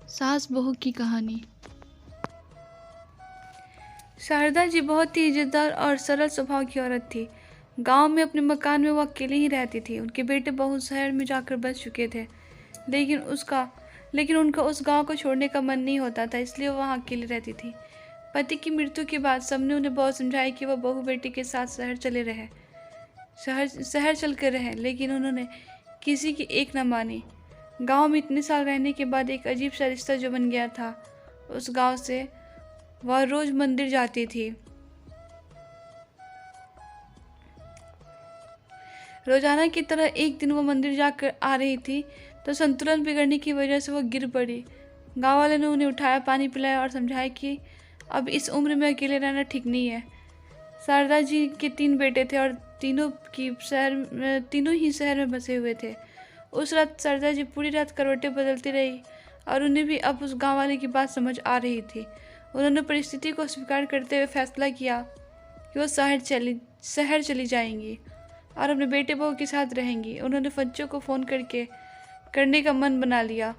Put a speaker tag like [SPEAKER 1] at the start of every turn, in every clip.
[SPEAKER 1] सास बहू की कहानी।
[SPEAKER 2] शारदा जी बहुत ही इज्जतदार और सरल स्वभाव की औरत थी। गांव में अपने मकान में वो अकेले ही रहती थी। उनके बेटे बहू शहर में जाकर बस चुके थे, लेकिन उनका उस गांव को छोड़ने का मन नहीं होता था, इसलिए वो वहाँ अकेली रहती थी। पति की मृत्यु के बाद सबने उन्हें बहुत समझाया कि वह बहू बेटी के साथ शहर चल कर रहे, लेकिन उन्होंने किसी की एक न मानी। गांव में इतने साल रहने के बाद एक अजीब सा रिश्ता जो बन गया था उस गांव से, वह रोज मंदिर जाती थी। रोजाना की तरह एक दिन वो मंदिर जाकर आ रही थी तो संतुलन बिगड़ने की वजह से वो गिर पड़ी। गांव वाले ने उन्हें उठाया, पानी पिलाया और समझाया कि अब इस उम्र में अकेले रहना ठीक नहीं है। शारदा जी के 3 बेटे थे और तीनों ही शहर में बसे हुए थे। उस रात शारदा जी पूरी रात करवटें बदलती रही और उन्हें भी अब उस गांव वाले की बात समझ आ रही थी। उन्होंने परिस्थिति को स्वीकार करते हुए फैसला किया कि वो शहर चली जाएंगी और अपने बेटे बहू के साथ रहेंगी। उन्होंने फज्जों को फ़ोन करने का मन बना लिया।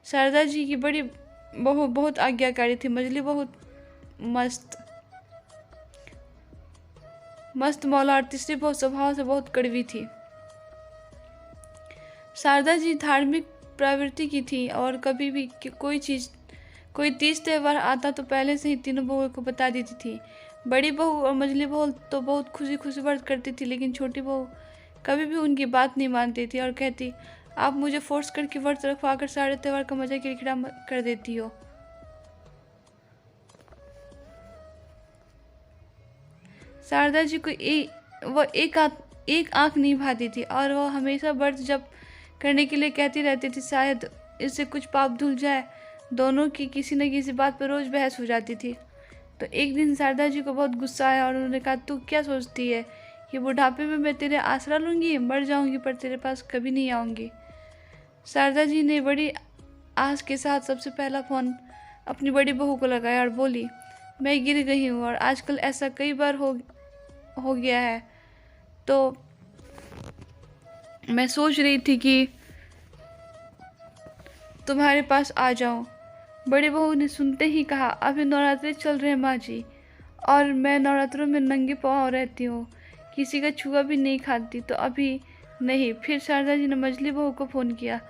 [SPEAKER 2] शारदा जी की बड़ी बहू बहुत आज्ञाकारी थी। मजली बहुत मस्त मौला और तीसरी बहू स्वभाव से बहुत कड़वी थी। शारदा जी धार्मिक प्रवृत्ति की थी और कभी भी कोई तीज त्यौहार आता तो पहले से ही तीनों बहुओं को बता देती थी। बड़ी बहू और मझली बहू तो बहुत खुशी खुशी व्रत करती थी, लेकिन छोटी बहू कभी भी उनकी बात नहीं मानती थी और कहती, आप मुझे फोर्स करके व्रत रखवा कर सारे त्यौहार का मजा किरकिरा कर देती हो। शारदा जी को वह एक आंख नहीं भाती थी और वह हमेशा व्रत जप करने के लिए कहती रहती थी, शायद इससे कुछ पाप धुल जाए। दोनों की किसी न किसी बात पर रोज बहस हो जाती थी। तो एक दिन शारदा जी को बहुत गुस्सा आया और उन्होंने कहा, तू क्या सोचती है कि बुढ़ापे में मैं तेरे आसरा लूँगी, मर जाऊँगी पर तेरे पास कभी नहीं आऊँगी। शारदा जी ने बड़ी आस के साथ सबसे पहला फ़ोन अपनी बड़ी बहू को लगाया और बोली, मैं गिर गई हूँ और आजकल ऐसा कई बार हो गया है, तो मैं सोच रही थी कि तुम्हारे पास आ जाऊं। बड़ी बहू ने सुनते ही कहा, अभी नवरात्रि चल रहे हैं माँ जी, और मैं नवरात्रों में नंगे पाँव रहती हूँ, किसी का छुआ भी नहीं खाती, तो अभी नहीं। फिर शारदा जी ने मझली बहू को फ़ोन किया,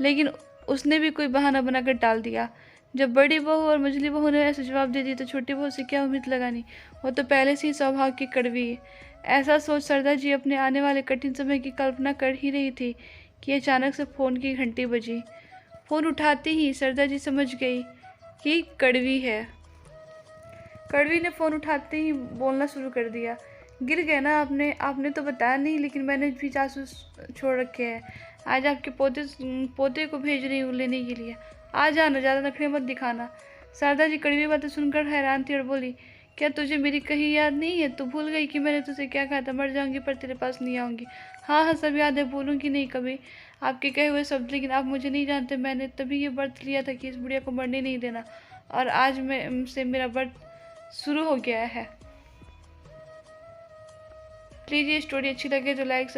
[SPEAKER 2] लेकिन उसने भी कोई बहाना बनाकर टाल दिया। जब बड़ी बहू और मझली बहू ने ऐसा जवाब दे दिया तो छोटी बहू से क्या उम्मीद लगानी, वो तो पहले से ही स्वभाव की कड़वी है। ऐसा सोच शारदा जी अपने आने वाले कठिन समय की कल्पना कर ही रही थी कि अचानक से फ़ोन की घंटी बजी। फ़ोन उठाते ही शारदा जी समझ गई कि कड़वी है। कड़वी ने फ़ोन उठाते ही बोलना शुरू कर दिया, गिर गए ना आपने तो बताया नहीं, लेकिन मैंने भी जासूस छोड़ रखे हैं। आज आपके पोते को भेज रही हूँ लेने के लिए, आ जाना, ज़्यादा नखरे मत दिखाना। शारदा जी कड़वी बातें सुनकर हैरान थी और बोली, क्या तुझे मेरी कहीं याद नहीं है? तू भूल गई कि मैंने तुझसे क्या कहा था, मर जाऊंगी पर तेरे पास नहीं आऊँगी। हाँ हाँ, सब याद है, भूलूंगी नहीं कभी आपके कहे हुए शब्द, लेकिन आप मुझे नहीं जानते। मैंने तभी ये व्रत लिया था कि इस बुढ़िया को मरने नहीं देना, और आज से मेरा व्रत शुरू हो गया है। प्लीज़ ये स्टोरी अच्छी लगे तो लाइक